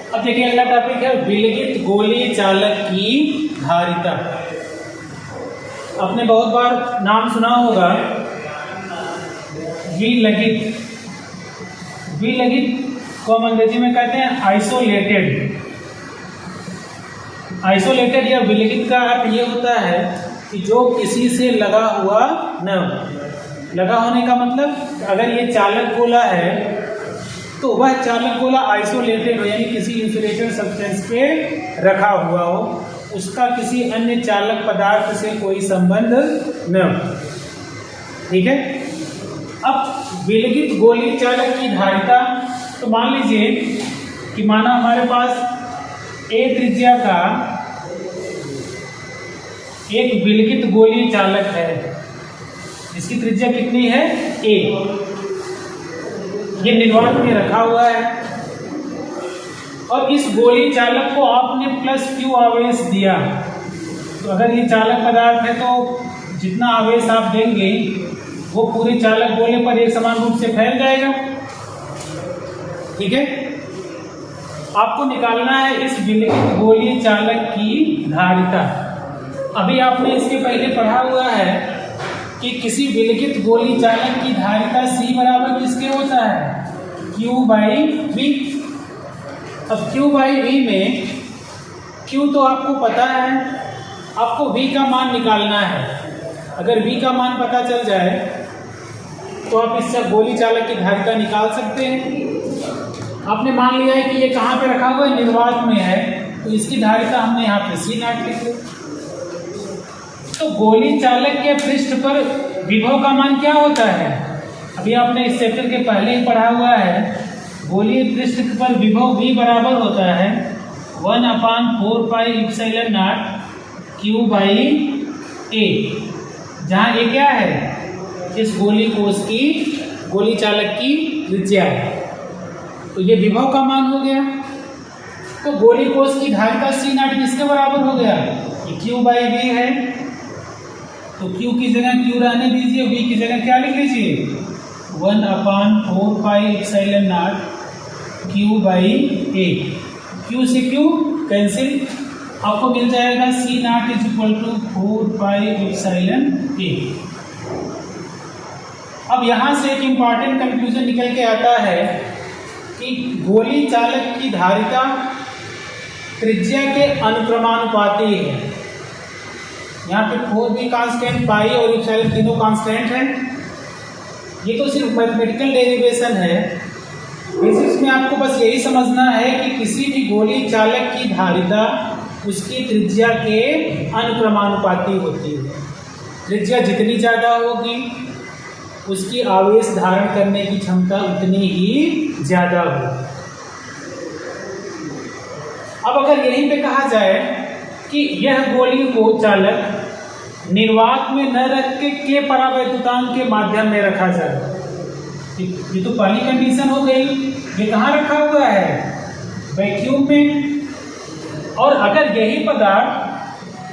अब देखिए अगला टॉपिक है विलगित गोली चालक की धारिता। आपने बहुत बार नाम सुना होगा विलगित। विलगित को हम अंग्रेजी में कहते हैं आइसोलेटेड। आइसोलेटेड या विलगित का अर्थ ये होता है कि जो किसी से लगा हुआ न हो। लगा होने का मतलब अगर ये चालक गोला है तो वह चालक गोला आइसोलेटेड हो, यानी किसी इंसुलेटेड सब्सटेंस पे रखा हुआ हो, उसका किसी अन्य चालक पदार्थ से कोई संबंध न हो। ठीक है। अब विलगित गोली चालक की धारिता, तो मान लीजिए कि माना हमारे पास ए त्रिज्या का एक विलगित गोली चालक है, इसकी त्रिज्या कितनी है ए। ये निर्वात में रखा हुआ है और इस गोली चालक को आपने +q आवेश दिया। तो अगर ये चालक पदार्थ है तो जितना आवेश आप देंगे वो पूरे चालक गोले पर एक समान रूप से फैल जाएगा। ठीक है। आपको निकालना है इस विलगित गोली चालक की धारिता। अभी आपने इसके पहले पढ़ा हुआ है कि किसी विलगित गोली चालक की धारिता C बराबर किसके होता है, Q/V। अब Q/V में Q तो आपको पता है, आपको V का मान निकालना है। अगर V का मान पता चल जाए तो आप इससे गोली चालक की धारिता निकाल सकते हैं। आपने मान लिया है कि ये कहाँ पे रखा हुआ है, निर्वात में है, तो इसकी धारिता हमने यहाँ पे C0 लिख दी। तो गोली चालक के पृष्ठ पर विभव का मान क्या होता है, अभी आपने इस चैप्टर के पहले ही पढ़ा हुआ है। गोलीय पृष्ठ पर विभव V बराबर होता है 1/4πε0 Q/A, जहाँ A क्या है, इस गोली कोश की गोली चालक की त्रिज्या है। तो ये विभव का मान हो गया। तो गोली कोश की धारिता C0 किसके बराबर हो गया, ये Q/V है। तो Q की जगह Q रहने दीजिए, V की जगह क्या लिख लीजिए 1/4πε0 Q/A। Q से Q कैंसिल, आपको मिल जाएगा C0 = 4πε0A। अब यहां से एक इंपॉर्टेंट कंक्लूजन निकल के आता है कि गोली चालक की धारिता त्रिज्या के अनुक्रमानुपाती है। यहाँ पे 4B कांस्टेंट, पाई और इप्सिलॉन तीनों कांस्टेंट हैं। ये तो सिर्फ मैथमेटिकल डेरिवेशन है। फिजिक्स में आपको बस यही समझना है कि किसी भी गोली चालक की धारिता उसकी त्रिज्या के अनुक्रमानुपाती होती है। त्रिज्या जितनी ज़्यादा होगी उसकी आवेश धारण करने की क्षमता उतनी ही ज़्यादा होगी। अब अगर यहीं पे कहा जाए कि यह गोली को चालक निर्वात में न रख के परावैद्युतांक के माध्यम में रखा जाए, ये तो पहली कंडीशन हो गई। ये कहाँ रखा हुआ है, वैक्यूम में। और अगर यही पदार्थ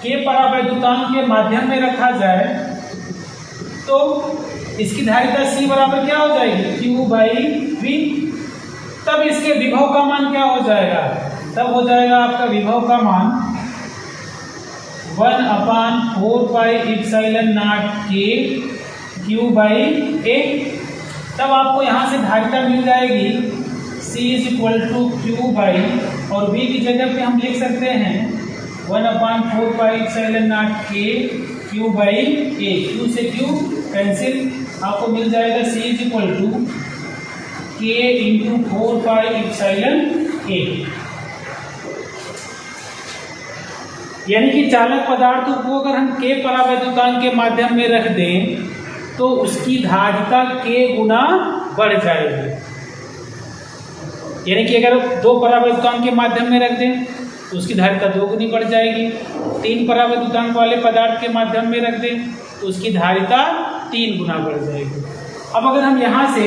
के परावैद्युतांक के माध्यम में रखा जाए तो इसकी धारिता C बराबर क्या हो जाएगी, Q/V। तब इसके विभव का मान क्या हो जाएगा, तब हो जाएगा आपका विभव का मान 1/4πε0 Q/A। तब आपको यहाँ से धारिता मिल जाएगी C = Q/ और V की जगह पे हम लिख सकते हैं 1/4πε0 Q/A। Q से Q कैंसिल, आपको मिल जाएगा C = K × 4πε0A। यानी कि चालक पदार्थों को अगर हम K परावैद्युतांक के माध्यम में रख दें तो उसकी धारिता K गुना बढ़ जाएगी। यानी कि अगर 2 परावैद्युतांक के माध्यम में रख दें तो उसकी धारिता 2 गुनी बढ़ जाएगी। 3 परावैद्युतांक वाले पदार्थ के माध्यम में रख दें तो उसकी धारिता 3 गुना बढ़ जाएगी। अब अगर हम यहाँ से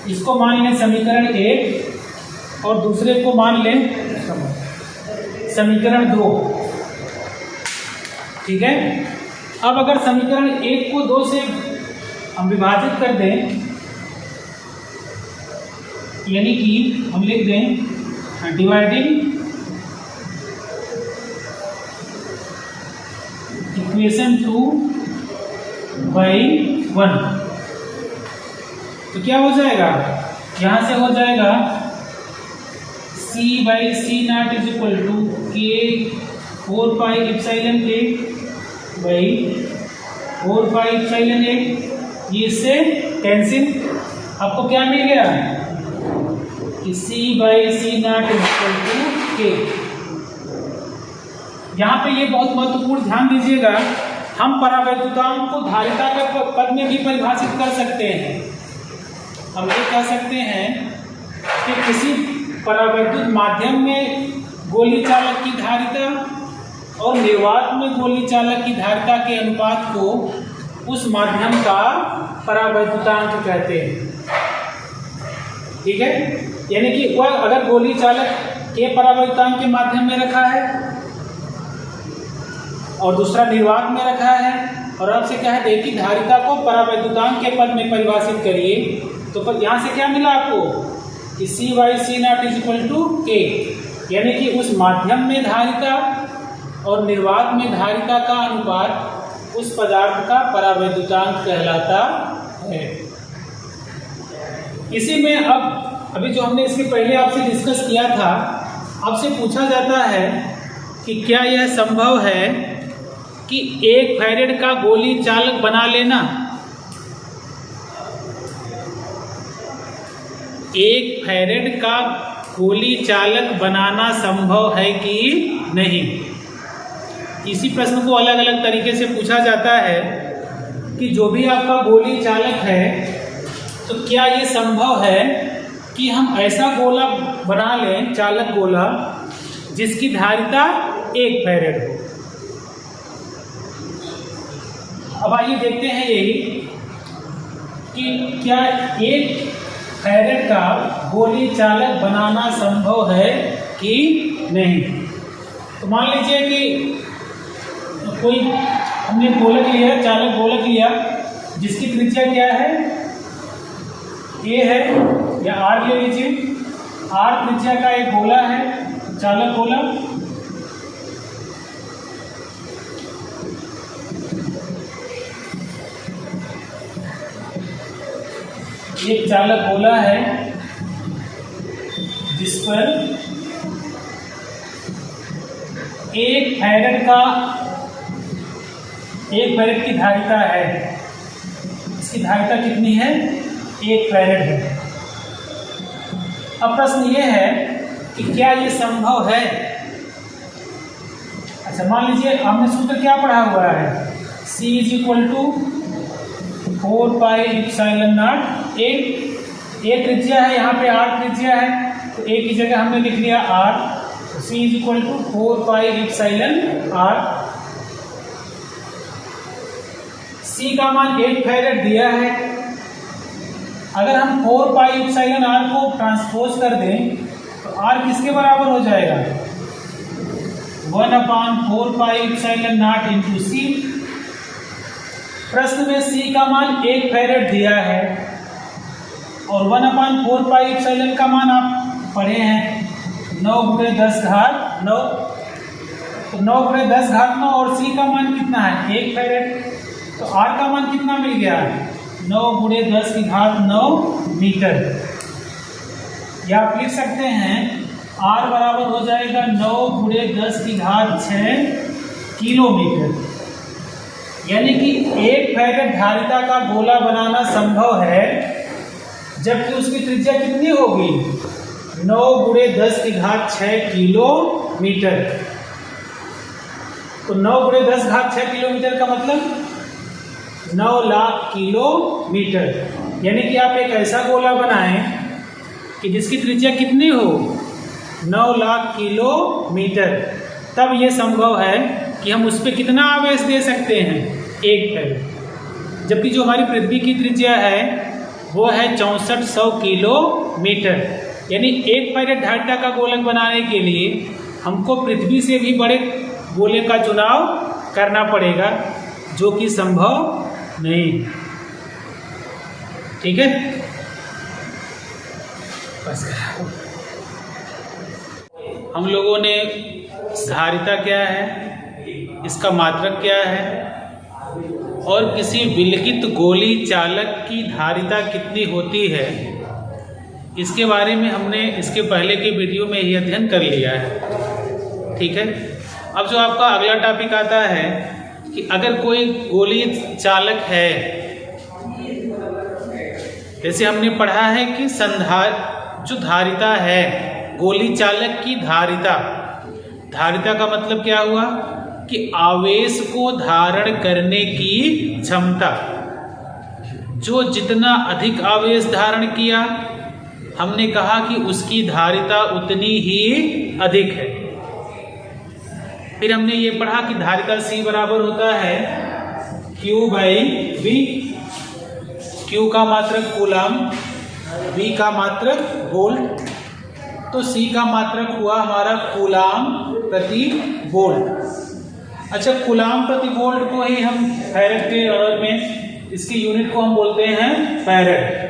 इसको मान लें समीकरण 1 और दूसरे को मान लें समीकरण 2, ठीक है। अब अगर समीकरण 1 को 2 से हम विभाजित कर दें, यानी कि हम लिख दें डिवाइडिंग इक्वेशन 2 बाई 1, तो क्या हो जाएगा, यहाँ से हो जाएगा c by C naught is equal to K 4 pi epsilon a by 4 pi epsilon a, ये इससे कैंसिल, आपको क्या मिल गया कि c by C naught is equal to K. यहाँ पे ये बहुत महत्वपूर्ण ध्यान दीजिएगा, हम परावैद्युतांक को धारिता के पद में भी परिभाषित कर सकते हैं। हम ये कह सकते हैं कि किसी परावैद्युत माध्यम में गोली चालक की धारिता और निर्वात में गोली चालक की धारिता के अनुपात को उस माध्यम का परावैद्युतांक कहते हैं। ठीक है, यानी कि वह अगर गोली चालक के परावैद्युतांक के माध्यम में रखा है और दूसरा निर्वात में रखा है, और आपसे कह दे कि धारिता को परावैद्युतांक के पद में परिभाषित करिए, तो यहाँ से क्या मिला आपको कि c by C naught is equal to K, यानी कि उस माध्यम में धारिता और निर्वात में धारिता का अनुपात उस पदार्थ का परावैद्युतांक कहलाता है। इसी में अब अभी जो हमने इसके पहले आपसे डिस्कस किया था, आपसे पूछा जाता है कि क्या यह संभव है कि 1 फैरेड का गोली चालक बना लेना 1 फैरेड का गोली चालक बनाना संभव है कि नहीं। इसी प्रश्न को अलग अलग तरीके से पूछा जाता है कि जो भी आपका गोली चालक है, तो क्या ये संभव है कि हम ऐसा गोला बना लें, चालक गोला, जिसकी धारिता 1 फैरेड हो। अब आइए देखते हैं यही कि क्या 1 फैरेड का गोली चालक बनाना संभव है कि नहीं। तो मान लीजिए कि कोई हमने गोलक लिया, चालक गोलक लिया, जिसकी त्रिज्या क्या है, a है, या r ले लीजिए, r त्रिज्या का एक गोला है, चालक गोला। एक चालक गोला है जिस पर 1 फैरेड की धारिता है। इसकी धारिता कितनी है, 1 फैरेड है। अब प्रश्न ये है कि क्या ये संभव है। अच्छा, मान लीजिए हमने सूत्र क्या पढ़ा हुआ है, C is equal to 4 pi epsilon naught a त्रिज्या है, यहाँ पे r त्रिज्या है, तो a की जगह हमने लिख लिया r, तो C is equal to 4 pi epsilon r। C का मान 1 फैरेड दिया है। अगर हम 4 पाई एप्सिलॉन r को ट्रांसपोज कर दें तो r किसके बराबर हो जाएगा, 1/4 पाई एप्सिलॉन नॉट इंटू C। प्रश्न में C का मान 1 फैरेड दिया है और 1/4 पाई एप्सिलॉन का मान आप पढ़े हैं 9 × 10 घात 9, तो 9 × 10 घात 9, और C का मान कितना है, 1 फैरेड, तो R का मान कितना मिल गया, 9 × 10 की घात 9 मीटर। या आप लिख सकते हैं R बराबर हो जाएगा 9 × 10 की घात 6 किलोमीटर। यानी कि 1 फैरेड धारिता का गोला बनाना संभव है, जबकि उसकी त्रिज्या कितनी होगी, 9 × 10 की घात 6 किलोमीटर। तो 9 × 10 घात 6 किलोमीटर का मतलब 9 लाख किलोमीटर। यानी कि आप एक ऐसा गोला बनाएं कि जिसकी त्रिज्या कितनी हो, 9 लाख किलोमीटर, तब ये संभव है कि हम उस पर कितना आवेश दे सकते हैं, 1 फैरेड। जबकि जो हमारी पृथ्वी की त्रिज्या है वो है 6400 किलोमीटर। यानी 1 फैरेड धारिता का गोलक बनाने के लिए हमको पृथ्वी से भी बड़े गोले का चुनाव करना पड़ेगा, जो कि संभव नहीं। ठीक है, बस। हम लोगों ने धारिता क्या है, इसका मात्रक क्या है, और किसी विलगित गोली चालक की धारिता कितनी होती है, इसके बारे में हमने इसके पहले के वीडियो में ही अध्ययन कर लिया है। ठीक है। अब जो आपका अगला टॉपिक आता है कि अगर कोई गोली चालक है, जैसे हमने पढ़ा है कि जो धारिता है, गोली चालक की धारिता, धारिता का मतलब क्या हुआ कि आवेश को धारण करने की क्षमता। जो जितना अधिक आवेश धारण किया, हमने कहा कि उसकी धारिता उतनी ही अधिक है। फिर हमने ये पढ़ा कि धारिता C बराबर होता है Q/V। Q का मात्रक कूलम, V का मात्रक वोल्ट, तो C का मात्रक हुआ हमारा कूलम प्रति वोल्ट। अच्छा, कूलम प्रति वोल्ट को ही हम फैरेड के ऑर्डर में, इसकी यूनिट को हम बोलते हैं फैरेड।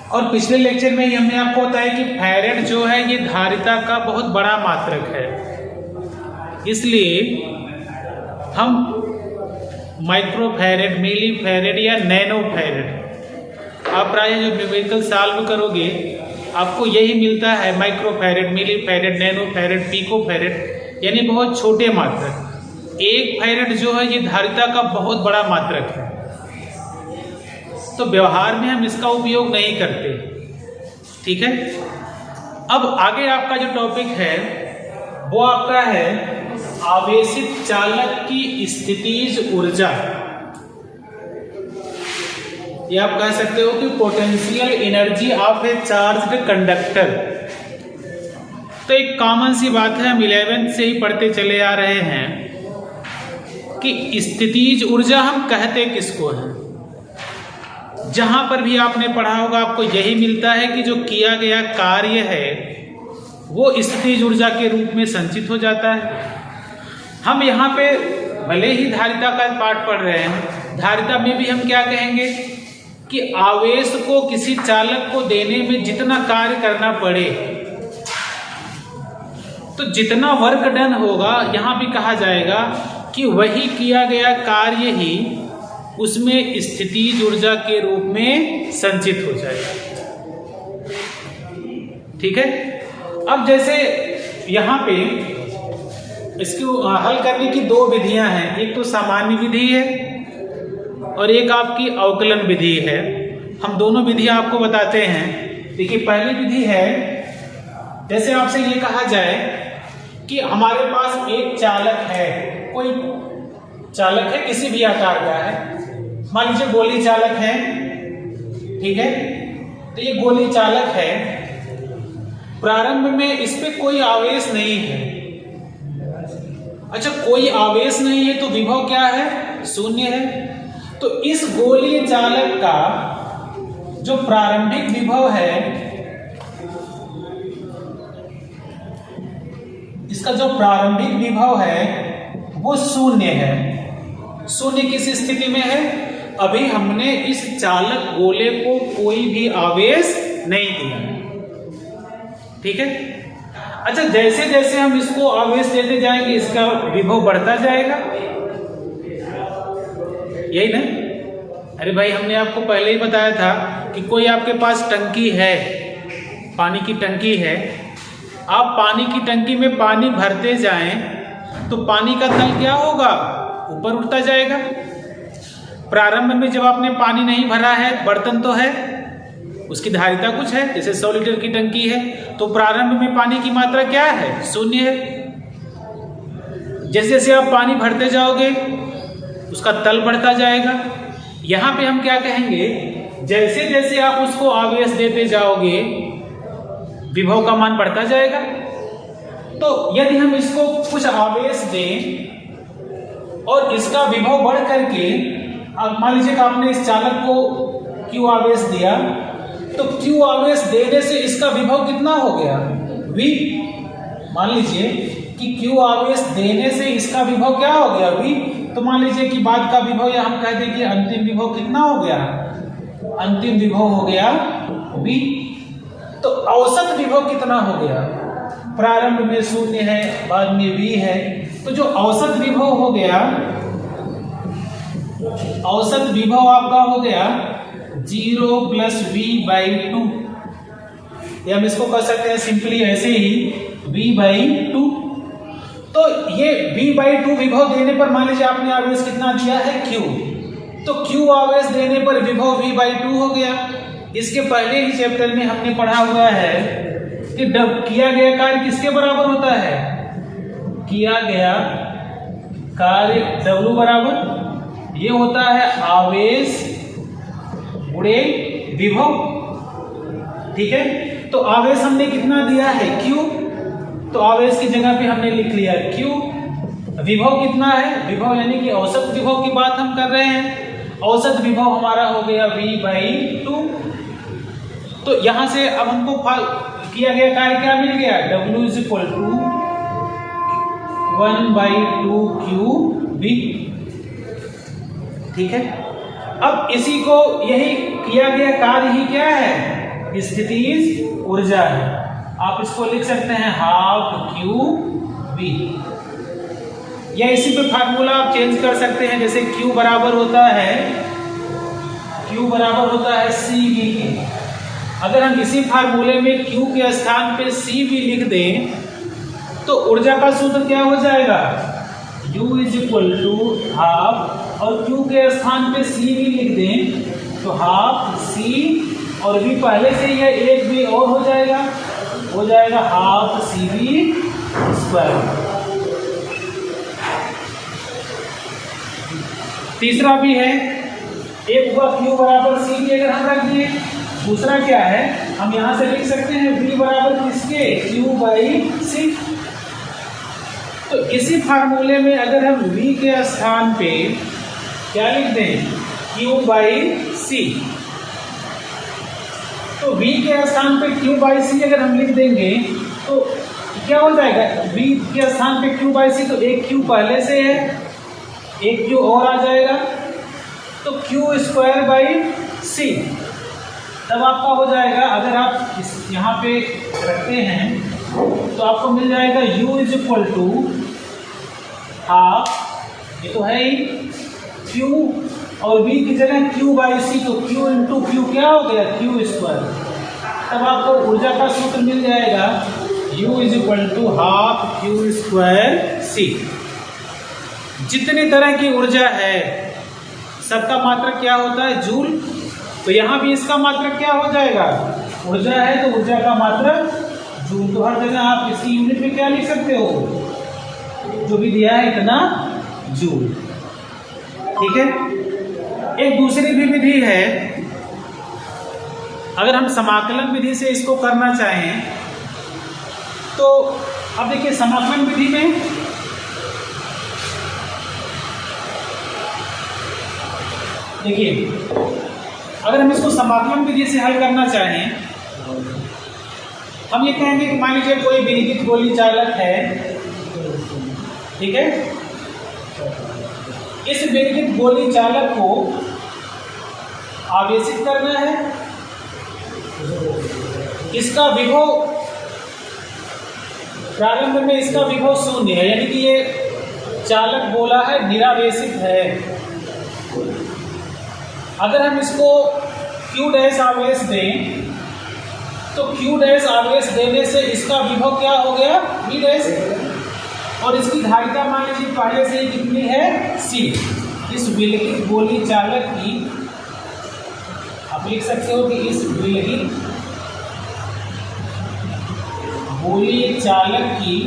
और पिछले लेक्चर में ही हमने आपको बताया कि फैरेड जो है ये धारिता का बहुत बड़ा मात्रक है, इसलिए हम माइक्रो फैरेड, मिली फैरेड या नैनो फैरेड, आप प्रायः जो न्यूमेरिकल सॉल्व करोगे आपको यही मिलता है, micro farad, milli farad, nano farad, pico farad, यानी बहुत छोटे मात्रक। एक फैरेड जो है ये धारिता का बहुत बड़ा मात्रक है, तो व्यवहार में हम इसका उपयोग नहीं करते। ठीक है। अब आगे आपका जो टॉपिक है वो आपका है आवेशित चालक की स्थितिज ऊर्जा, या आप कह सकते हो कि potential energy of A charged conductor. तो एक कॉमन सी बात है, हम 11th से ही पढ़ते चले आ रहे हैं कि स्थितिज ऊर्जा हम कहते किसको हैं। जहां पर भी आपने पढ़ा होगा आपको यही मिलता है कि जो किया गया कार्य है वो स्थितिज ऊर्जा के रूप में संचित हो जाता है। हम यहाँ पे भले ही धारिता का पाठ पढ़ रहे हैं, धारिता में भी हम क्या कहेंगे कि आवेश को किसी चालक को देने में जितना कार्य करना पड़े, तो जितना वर्क डन होगा यहाँ भी कहा जाएगा कि वही किया गया कार्य ही उसमें स्थितिज ऊर्जा के रूप में संचित हो जाएगा। ठीक है। अब जैसे यहाँ पे इसको हल करने की दो विधियां हैं, एक तो सामान्य विधि है और एक आपकी अवकलन विधि है। हम दोनों विधियां आपको बताते हैं। देखिए, पहली विधि है, जैसे आपसे ये कहा जाए कि हमारे पास एक चालक है, कोई चालक है किसी भी आकार का है, मान लीजिए गोली चालक है। ठीक है। तो ये गोली चालक है, प्रारंभ में इस पे कोई आवेश नहीं है। अच्छा, कोई आवेश नहीं है तो विभव क्या है? शून्य है। तो इस गोली चालक का जो प्रारंभिक विभव है, इसका जो प्रारंभिक विभव है वो शून्य है। शून्य किस स्थिति में है? अभी हमने इस चालक गोले को कोई भी आवेश नहीं दिया। ठीक है। अच्छा, जैसे जैसे हम इसको आवेश देते जाएंगे इसका विभव बढ़ता जाएगा, यही ना? अरे भाई, हमने आपको पहले ही बताया था कि कोई आपके पास टंकी है, पानी की टंकी है, आप पानी की टंकी में पानी भरते जाएं तो पानी का तल क्या होगा? ऊपर उठता जाएगा। प्रारंभ में जब आपने पानी नहीं भरा है, बर्तन तो है, उसकी धारिता कुछ है, जैसे 100 लीटर की टंकी है, तो प्रारंभ में पानी की मात्रा क्या है? शून्य है। जैसे जैसे आप पानी भरते जाओगे उसका तल बढ़ता जाएगा। यहां पे हम क्या कहेंगे? जैसे जैसे आप उसको आवेश देते जाओगे विभव का मान बढ़ता जाएगा। तो यदि हम इसको कुछ आवेश दें और इसका विभव बढ़ करके, मान लीजिए कि आपने इस चालक को Q आवेश दिया, तो Q आवेश देने से इसका विभव कितना हो गया? V। मान लीजिए कि Q आवेश देने से इसका विभव क्या हो गया? V। तो मान लीजिए कि बाद का विभव, या हम कह दें कि अंतिम विभव कितना हो गया? अंतिम विभव हो गया V। तो तो औसत विभव कितना हो गया? प्रारंभ में 0 है, बाद में v है, तो जो औसत विभव हो गया, औसत विभव आपका हो गया 0 + v/2, या हम इसको कह सकते हैं सिंपली ऐसे ही v/2। तो ये v/2 विभव देने पर मान लीजिए आपने आवेश कितना दिया है q, तो q आवेश देने पर विभव v/2 हो गया। इसके पहले ही चैप्टर में हमने पढ़ा हुआ है कि किया गया कार्य किसके बराबर होता है? किया गया कार्य W बराबर ये होता है आवेश गुणे विभव। ठीक है, तो आवेश हमने कितना दिया है q, तो आवेश की जगह पे हमने लिख लिया q। विभव कितना है? विभव यानी कि औसत विभव की बात हम कर रहे हैं। औसत विभव हमारा हो गया v/2। तो यहां से अब हमको किया गया कार्य क्या मिल गया? W = 1/2qv। ठीक है, अब इसी को यही किया गया कार्य ही क्या है? स्थितिज ऊर्जा है। आप इसको लिख सकते हैं 12qv, या इसी पे फार्मूला आप चेंज कर सकते हैं। जैसे q बराबर होता है cv के, अगर हम इसी फार्मूले में q के स्थान पे cv लिख दें तो ऊर्जा का सूत्र क्या हो जाएगा? U = 12, और q के स्थान पे cv लिख दें तो 12c, और v पहले से ही है, एक भी और हो जाएगा 12cv²। तीसरा भी है, एक हुआ q बराबर cv अगर हम रख दिए, दूसरा क्या है? हम यहां से लिख सकते हैं v बराबर किसके? q/c। तो इसी फार्मूले में अगर हम v के स्थान पे क्या लिख दें? q/c, तो v के स्थान पे q/c अगर हम लिख देंगे तो क्या हो जाएगा? v के स्थान पे q/c, तो एक q पहले से है, एक q और आ जाएगा, तो q²/c। तब आपका हो जाएगा, अगर आप इस यहाँ पे रखते हैं तो आपको मिल जाएगा U = 12, ये तो है ही, Q और V की जगह q/c, तो q × q क्या हो गया? q²। तब आपको ऊर्जा का सूत्र मिल जाएगा U = 12q²c। जितनी तरह की ऊर्जा है सबका मात्रक क्या होता है? जूल। तो यहाँ भी इसका मात्रक क्या हो जाएगा? ऊर्जा है तो ऊर्जा का मात्रक जूल। तो हर जगह आप इसकी यूनिट में क्या लिख सकते हो? जो भी दिया है इतना जूल। ठीक है, एक दूसरी भी विधि है, अगर हम समाकलन विधि से इसको करना चाहें तो अब देखिए समाकलन विधि में देखिए, अगर हम इसको समाकलन विधि से हल करना चाहें, हम ये कहेंगे कि मान लीजिए कोई विद्युत गोली चालक है, ठीक है, इस विद्युत गोली चालक को आवेशित करना है, इसका विभव प्रारंभ में इसका विभव 0 है, यानी कि ये चालक गोला है, निरावेशित है। अगर हम इसको Q' आवेश दें तो Q' आवेश देने से इसका विभव क्या हो गया? V', और इसकी धारिता मान लीजिए पहले से ही कितनी है? C। इस विलगित गोली चालक की आप लिख सकते हो कि इस विलगित गोली चालक की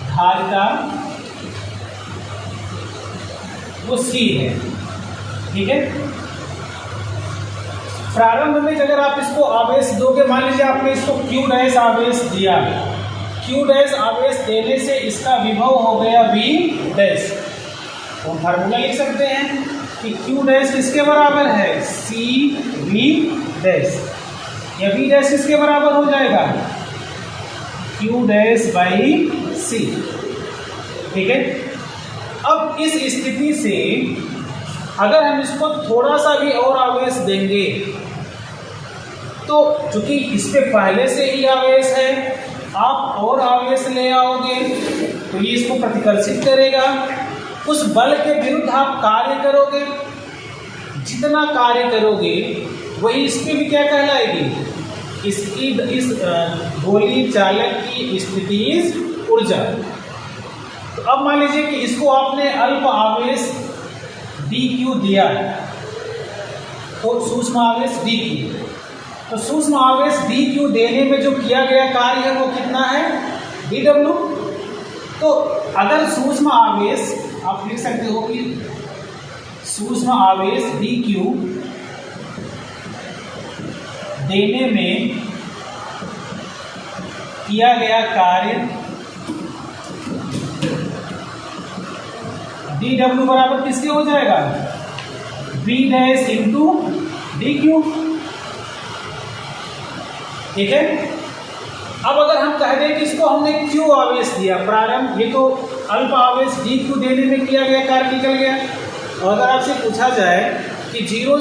धारिता वो C है। ठीक है, प्रारंभ में अगर आप इसको आवेश दोगे, मान लीजिए आपने इसको Q' आवेश दिया, Q' आवेश देने से इसका विभव हो गया V'। तो हम फार्मूला लिख सकते हैं कि Q' किसके बराबर है? CV', या V' किसके बराबर हो जाएगा? Q'/C। ठीक है, अब इस स्थिति से अगर हम इसको थोड़ा सा भी और आवेश देंगे तो चूंकि इस पे पहले से ही आवेश है, आप और आवेश ले आओगे तो ये इसको प्रतिकर्षित करेगा, उस बल के विरुद्ध आप कार्य करोगे, जितना कार्य करोगे वही इस पे भी क्या कहलाएगी, इस गोलीय चालक की स्थितिज ऊर्जा। तो अब मान लीजिए कि इसको आपने अल्प आवेश dq दिया, तो सूक्ष्म आवेश dq, तो सूक्ष्म आवेश dq देने में जो किया गया कार्य है वो कितना है, dw। तो अगर सूक्ष्म आवेश आप लिख सकते हो कि सूक्ष्म आवेश dq देने में किया गया कार्य dw बराबर किसके हो जाएगा, v डैश इंटू dq। ठीक है। अब अगर हम कह दें कि इसको हमने q आवेश दिया प्रारंभ, ये तो अल्प आवेश dq देने में किया गया कार्य निकल गया, और अगर आपसे पूछा जाए कि 0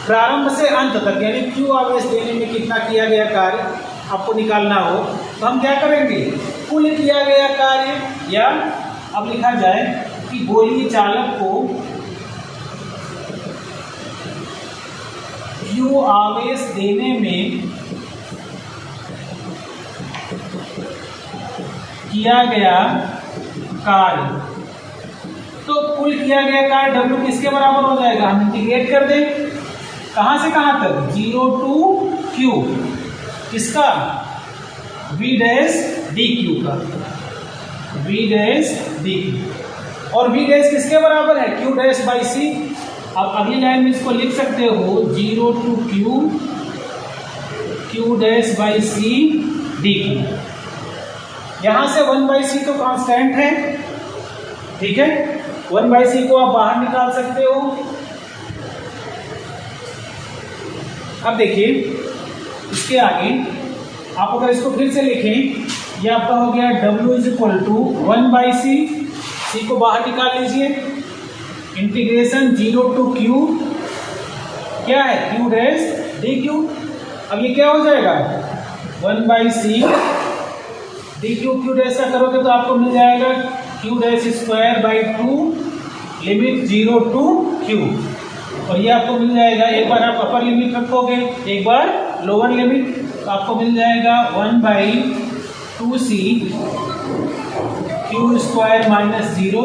प्रारंभ से अंत तक यानी q आवेश देने में कितना किया गया कार्य आपको निकालना हो, तो हम क्या करेंगे, कुल किया गया कार्य, या अब लिखा जाए कि गोलीय चालक को q आवेश देने में किया गया कार्य, तो कुल किया गया कार्य W किसके बराबर हो जाएगा, हम इंटीग्रेट कर दें, कहां से कहां तक, 0 टू Q, किसका, V डैश dq का, V डैश dq, और V डैश किसके बराबर है, Q डैश बाई C। अब अगली लाइन में इसको लिख सकते हो 0 to Q dash by C dq। यहां से 1/c तो कांस्टेंट है, ठीक है, 1/c को आप बाहर निकाल सकते हो। अब देखिए इसके आगे आप अगर इसको फिर से लिखें, ये आपका हो गया W is equal to 1/c, c को बाहर निकाल लीजिए, इंटीग्रेशन 0 टू Q क्या है, Q डैश dq। अब ये क्या हो जाएगा, 1/c dq, q डैश का करोगे तो आपको मिल जाएगा q dash square by 2 limit 0 to q, और ये आपको मिल जाएगा, एक बार आप अपर लिमिट रखोगे, एक बार लोअर लिमिट, तो आपको मिल जाएगा 1/2c q स्क्वायर माइनस 0,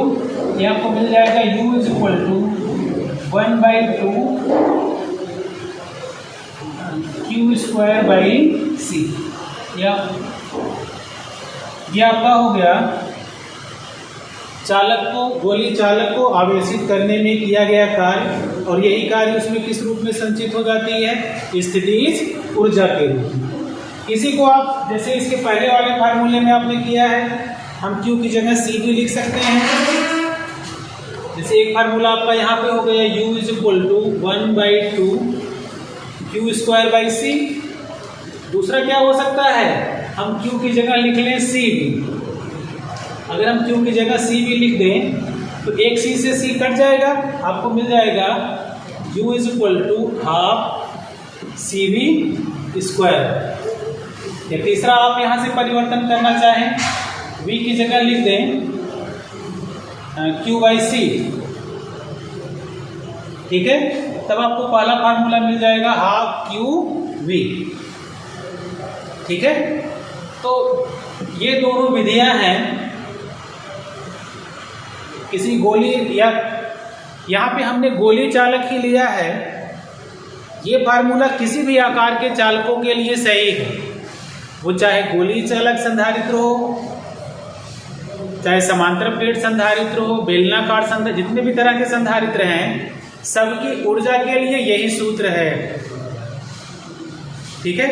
ये आपको मिल जाएगा u is equal to 1/2 q square by c। ये आपका हो गया चालक को, गोली चालक को आवेशित करने में किया गया कार्य, और यही कार्य उसमें किस रूप में संचित हो जाती है, स्थितिज ऊर्जा के रूप में। इसी को आप जैसे इसके पहले वाले फार्मूले में आपने किया है, हम Q की जगह C भी लिख सकते हैं। जैसे एक फार्मूला आपका यहाँ पे हो गया U is equal to 1/2 Q square by C। दूसरा क्या हो सकता है, हम Q की जगह लिख लें C भी। अगर हम Q की जगह C भी लिख दें तो एक C से C कट जाएगा, आपको मिल जाएगा U is equal to half CV square. या तीसरा आप यहाँ से परिवर्तन करना चाहें, V की जगह लिख दें Q बाई C, ठीक है, तब आपको पहला फार्मूला मिल जाएगा हाफ QV। ठीक है, तो ये दोनों विधियां हैं किसी गोली, या यहाँ पे हमने गोली चालक ही लिया है, ये फार्मूला किसी भी आकार के चालकों के लिए सही है, वो चाहे गोली चालक संधारित्र हो, चाहे समांतर प्लेट संधारित्र हो, बेलनाकार संधारित्र, जितने भी तरह के संधारित्र हैं सबकी ऊर्जा के लिए यही सूत्र है। ठीक है।